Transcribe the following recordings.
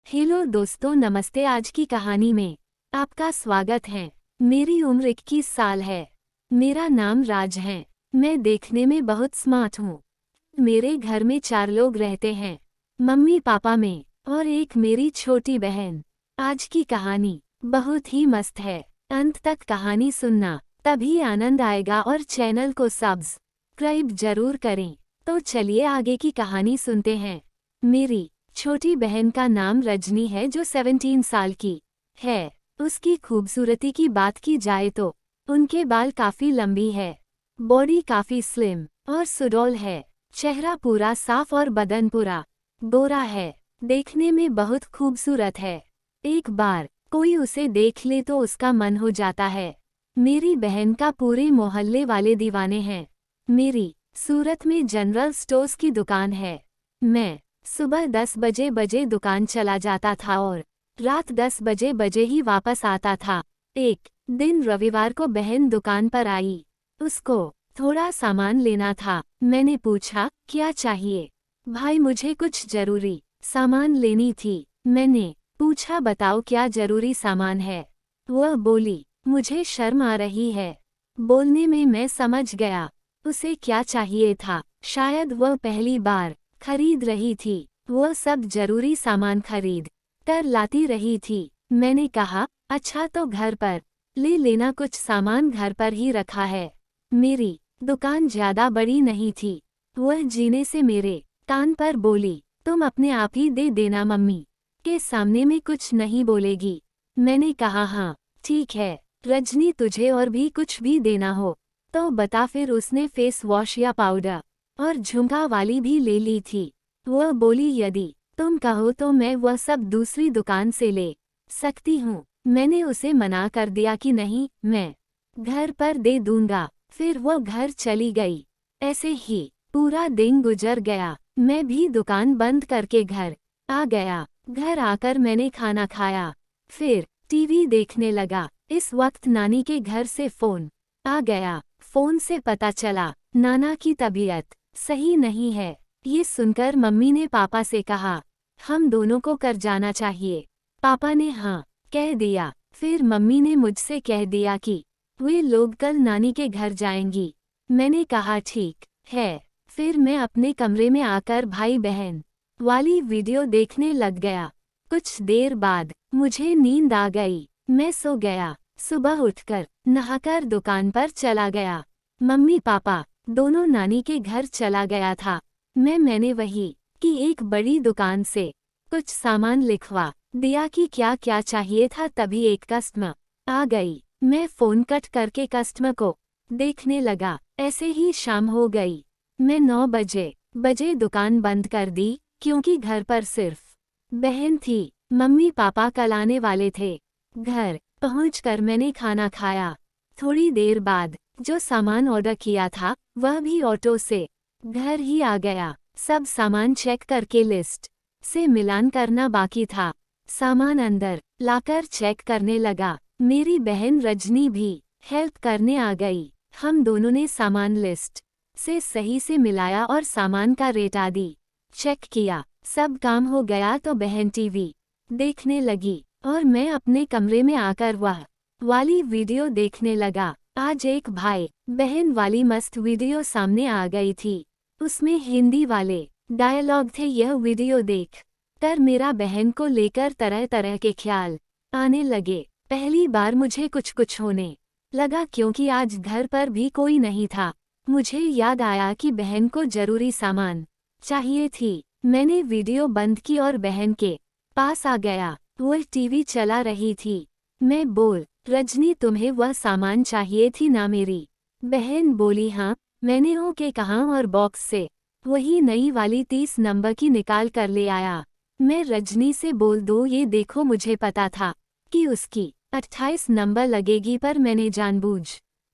Hello दोस्तों, नमस्ते। आज की कहानी में आपका स्वागत है। मेरी उम्र 21 साल है। मेरा नाम राज है। मैं देखने में बहुत स्मार्ट हूँ। मेरे घर में 4 लोग रहते हैं, मम्मी पापा में और एक मेरी छोटी बहन। आज की कहानी बहुत ही मस्त है। अंत तक कहानी सुनना, तभी आनंद आएगा। और चैनल को सब्सक्राइब जरूर करें। तो चलिए आगे की कहानी सुनते हैं। मेरी छोटी बहन का नाम रजनी है, जो 17 साल की है। उसकी खूबसूरती की बात की जाए तो उनके बाल काफी लंबी है, बॉडी काफी स्लिम और सुडौल है। चेहरा पूरा साफ और बदन पूरा गोरा है। देखने में बहुत खूबसूरत है। एक बार कोई उसे देख ले तो उसका मन हो जाता है। मेरी बहन का पूरे मोहल्ले वाले दीवाने हैं। मेरी सूरत में जनरल स्टोर्स की दुकान है। मैं सुबह 10 बजे दुकान चला जाता था और रात 10 बजे ही वापस आता था। एक दिन रविवार को बहन दुकान पर आई। उसको थोड़ा सामान लेना था। मैंने पूछा, क्या चाहिए? भाई, मुझे कुछ जरूरी सामान लेनी थी। मैंने पूछा, बताओ क्या जरूरी सामान है? वह बोली, मुझे शर्म आ रही है बोलने में। मैं समझ गया उसे क्या चाहिए था। शायद वह पहली बार खरीद रही थी। वह सब जरूरी सामान खरीद कर लाती रही थी। मैंने कहा, अच्छा तो घर पर ले लेना, कुछ सामान घर पर ही रखा है। मेरी दुकान ज्यादा बड़ी नहीं थी। वह जीने से मेरे कान पर बोली, तुम अपने आप ही दे देना, मम्मी के सामने में कुछ नहीं बोलेगी। मैंने कहा, हाँ ठीक है रजनी, तुझे और भी कुछ भी देना हो तो बता। फिर उसने फेस वॉश या पाउडर और झुमका वाली भी ले ली थी। वह बोली, यदि तुम कहो तो मैं वह सब दूसरी दुकान से ले सकती हूँ। मैंने उसे मना कर दिया कि नहीं, मैं घर पर दे दूंगा। फिर वह घर चली गई। ऐसे ही पूरा दिन गुजर गया। मैं भी दुकान बंद करके घर आ गया। घर आकर मैंने खाना खाया, फिर टीवी देखने लगा। इस वक्त नानी के घर से फोन आ गया। फोन से पता चला नाना की तबीयत सही नहीं है। ये सुनकर मम्मी ने पापा से कहा, हम दोनों को कर जाना चाहिए। पापा ने हाँ कह दिया। फिर मम्मी ने मुझसे कह दिया कि वे लोग कल नानी के घर जाएंगी। मैंने कहा, ठीक है। फिर मैं अपने कमरे में आकर भाई बहन वाली वीडियो देखने लग गया। कुछ देर बाद मुझे नींद आ गई। मैं सो गया। सुबह उठकर नहाकर दुकान पर चला गया। मम्मी पापा दोनों नानी के घर चला गया था। मैंने वही कि एक बड़ी दुकान से कुछ सामान लिखवा दिया कि क्या क्या चाहिए था। तभी एक कस्टमर आ गई। मैं फोन कट करके कस्टमर को देखने लगा। ऐसे ही शाम हो गई। मैं 9 बजे दुकान बंद कर दी, क्योंकि घर पर सिर्फ बहन थी। मम्मी पापा कल आने वाले थे। घर पहुंचकर मैंने खाना खाया। थोड़ी देर बाद जो सामान ऑर्डर किया था वह भी ऑटो से घर ही आ गया। सब सामान चेक करके लिस्ट से मिलान करना बाकी था। सामान अंदर लाकर चेक करने लगा। मेरी बहन रजनी भी हेल्प करने आ गई। हम दोनों ने सामान लिस्ट से सही से मिलाया और सामान का रेट आदि चेक किया। सब काम हो गया तो बहन टीवी देखने लगी और मैं अपने कमरे में आकर वह वाली वीडियो देखने लगा। आज एक भाई बहन वाली मस्त वीडियो सामने आ गई थी। उसमें हिंदी वाले डायलॉग थे। यह वीडियो देख कर मेरा बहन को लेकर तरह तरह के ख्याल आने लगे। पहली बार मुझे कुछ होने लगा, क्योंकि आज घर पर भी कोई नहीं था। मुझे याद आया कि बहन को जरूरी सामान चाहिए थी। मैंने वीडियो बंद की और बहन के पास आ गया। वह टीवी चला रही थी। मैं बोल, रजनी तुम्हें वह सामान चाहिए थी ना? मेरी बहन बोली, हाँ। मैंने ओके कहा और बॉक्स से वही नई वाली 30 नंबर की निकाल कर ले आया। मैं रजनी से बोल दो, ये देखो, मुझे पता था कि उसकी 28 नंबर लगेगी, पर मैंने जानबूझ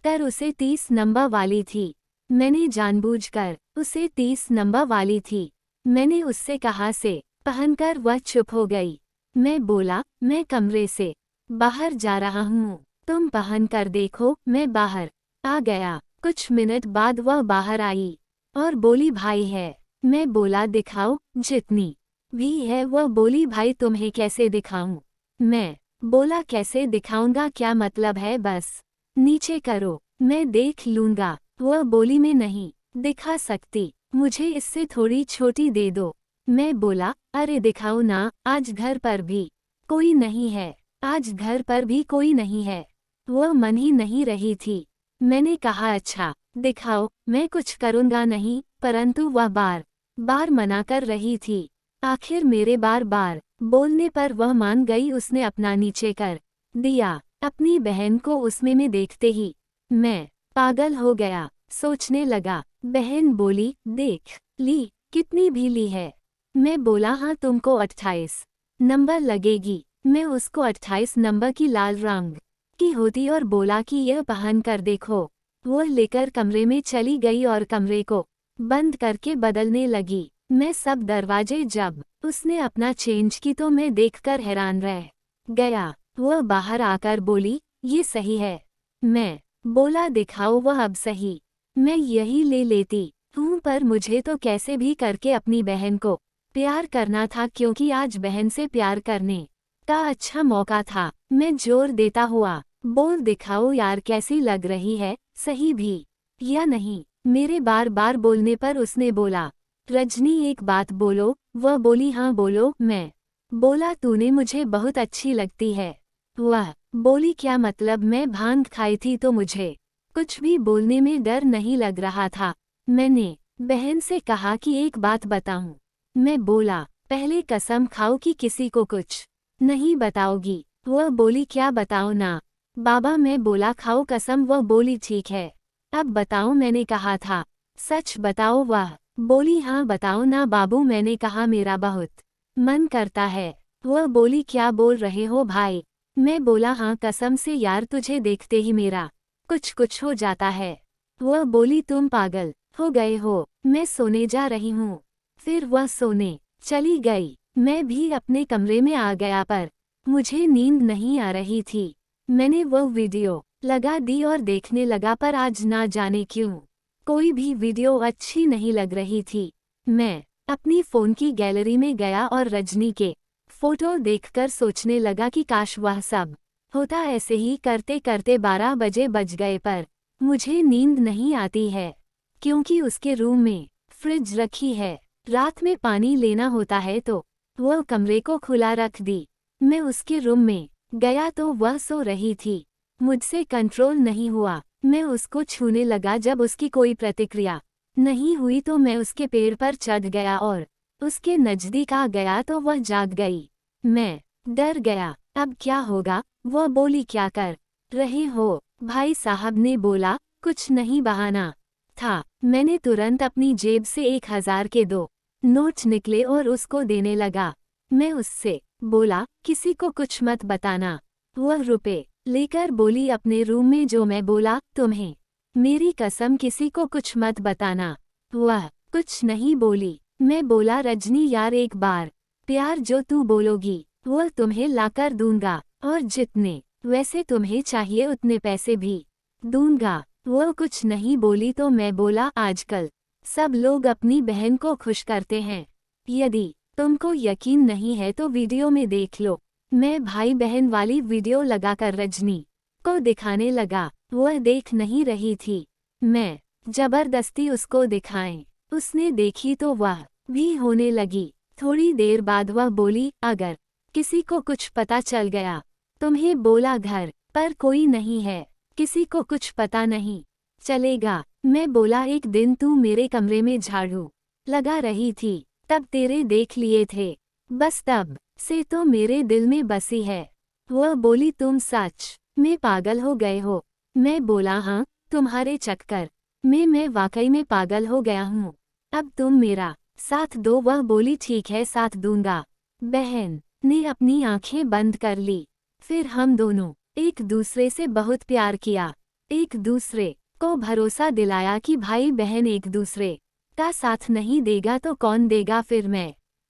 कर उसे 30 नंबर वाली थी। मैंने जानबूझकर उसे 30 नंबर वाली थी। मैंने उससे कहा से पहनकर वह चुप हो गई। मैं बोला, मैं कमरे से बाहर जा रहा हूँ, तुम पहन कर देखो। मैं बाहर आ गया। कुछ मिनट बाद वह बाहर आई और बोली, भाई है। मैं बोला, दिखाओ। जितनी भी है। वह बोली भाई तुम्हें कैसे दिखाऊं। मैं बोला कैसे दिखाऊंगा, क्या मतलब है, बस नीचे करो मैं देख लूंगा। वह बोली मैं नहीं दिखा सकती, मुझे इससे थोड़ी छोटी दे दो। मैं बोला अरे दिखाओ ना, आज घर पर भी कोई नहीं है, आज घर पर भी कोई नहीं है। वह मन ही नहीं रही थी। मैंने कहा अच्छा दिखाओ, मैं कुछ करूंगा नहीं, परंतु वह बार बार मना कर रही थी। आखिर मेरे बार बार बोलने पर वह मान गई। उसने अपना नीचे कर दिया। अपनी बहन को उसमें में देखते ही मैं पागल हो गया। सोचने लगा। बहन बोली देख ली, कितनी भी ली है। मैं बोला हाँ तुमको 28 नंबर लगेगी। मैं उसको 28 नंबर की लाल रंग की होती और बोला कि यह पहन कर देखो। वो लेकर कमरे में चली गई और कमरे को बंद करके बदलने लगी। मैं सब दरवाजे जब उसने अपना चेंज की तो मैं देखकर हैरान रह गया। वह बाहर आकर बोली ये सही है। मैं बोला दिखाओ वह अब सही। मैं यही ले लेती हूँ, पर मुझे तो कैसे भी करके अपनी बहन को प्यार करना था, क्योंकि आज बहन से प्यार करने का अच्छा मौका था। मैं जोर देता हुआ बोल दिखाओ यार कैसी लग रही है, सही भी या नहीं। मेरे बार बार बोलने पर उसने बोला रजनी एक बात बोलो। वह बोली हाँ बोलो। मैं बोला तूने मुझे बहुत अच्छी लगती है। वह बोली क्या मतलब। मैं भांग खाई थी तो मुझे कुछ भी बोलने में डर नहीं लग रहा था। मैंने बहन से कहा कि एक बात बताऊं। मैं बोला पहले कसम खाओ कि किसी को कुछ नहीं बताओगी। वह बोली क्या बताओ ना बाबा। मैं बोला खाओ कसम। वह बोली ठीक है अब बताओ। मैंने कहा था सच बताओ। वह बोली हाँ बताओ ना बाबू। मैंने कहा मेरा बहुत मन करता है। वह बोली क्या बोल रहे हो भाई। मैं बोला हाँ कसम से यार, तुझे देखते ही मेरा कुछ कुछ हो जाता है। वह बोली तुम पागल हो गए हो, मैं सोने जा रही हूँ। फिर वह सोने चली गई। मैं भी अपने कमरे में आ गया, पर मुझे नींद नहीं आ रही थी। मैंने वह वीडियो लगा दी और देखने लगा, पर आज ना जाने क्यों कोई भी वीडियो अच्छी नहीं लग रही थी। मैं अपनी फ़ोन की गैलरी में गया और रजनी के फोटो देखकर सोचने लगा कि काश वह सब होता। ऐसे ही करते करते 12 बजे बज गए, पर मुझे नींद नहीं आती है, क्योंकि उसके रूम में फ्रिज रखी है। रात में पानी लेना होता है तो वह कमरे को खुला रख दी। मैं उसके रूम में गया तो वह सो रही थी। मुझसे कंट्रोल नहीं हुआ, मैं उसको छूने लगा। जब उसकी कोई प्रतिक्रिया नहीं हुई तो मैं उसके पैर पर चढ़ गया और उसके नजदीक आ गया तो वह जाग गई। मैं डर गया, अब क्या होगा। वह बोली क्या कर रहे हो भाई साहब। ने बोला कुछ नहीं, बहाना था। मैंने तुरंत अपनी जेब से 1000 के 2 नोट निकले और उसको देने लगा। मैं उससे बोला किसी को कुछ मत बताना। वह रुपए लेकर बोली अपने रूम में जो। मैं बोला तुम्हें मेरी कसम किसी को कुछ मत बताना। वह कुछ नहीं बोली। मैं बोला रजनी यार एक बार प्यार जो तू बोलोगी वह तुम्हें लाकर दूंगा, और जितने वैसे तुम्हें चाहिए उतने पैसे भी दूंगा। वह कुछ नहीं बोली तो मैं बोला आजकल सब लोग अपनी बहन को खुश करते हैं, यदि तुमको यकीन नहीं है तो वीडियो में देख लो। मैं भाई बहन वाली वीडियो लगाकर रजनी को दिखाने लगा। वह देख नहीं रही थी। मैं जबरदस्ती उसको दिखाएं, उसने देखी तो वह भी होने लगी। थोड़ी देर बाद वह बोली अगर किसी को कुछ पता चल गया तुम्हें बोला घर पर कोई नहीं है, किसी को कुछ पता नहीं चलेगा। मैं बोला एक दिन तू मेरे कमरे में झाड़ू लगा रही थी तब तेरे देख लिए थे, बस तब से तो मेरे दिल में बसी है। वह बोली तुम सच में पागल हो गए हो। मैं बोला हाँ तुम्हारे चक्कर में मैं वाकई में पागल हो गया हूँ, अब तुम मेरा साथ दो। वह बोली ठीक है साथ दूंगा। बहन ने अपनी आंखें बंद कर ली। फिर हम दोनों एक दूसरे से बहुत प्यार किया, एक दूसरे को भरोसा दिलाया कि भाई बहन एक दूसरे का साथ नहीं देगा तो कौन देगा। फिर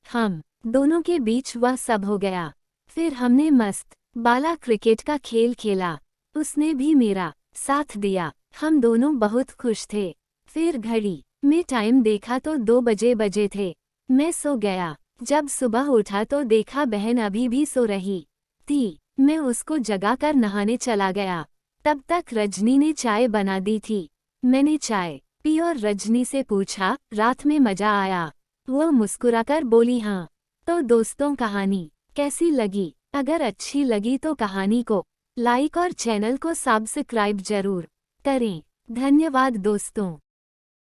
हम दोनों के बीच वह सब हो गया। फिर हमने मस्त बाला क्रिकेट का खेल खेला, उसने भी मेरा साथ दिया। हम दोनों बहुत खुश थे। फिर घड़ी में टाइम देखा तो 2 बजे थे। मैं सो गया। जब सुबह उठा तो देखा बहन अभी भी सो रही थी। मैं उसको जगाकर नहाने चला गया। तब तक रजनी ने चाय बना दी थी। मैंने चाय पी और रजनी से पूछा, रात में मजा आया? वो मुस्कुराकर बोली हाँ। तो दोस्तों, कहानी कैसी लगी? अगर अच्छी लगी तो कहानी को लाइक और चैनल को सब्सक्राइब जरूर करें। धन्यवाद दोस्तों।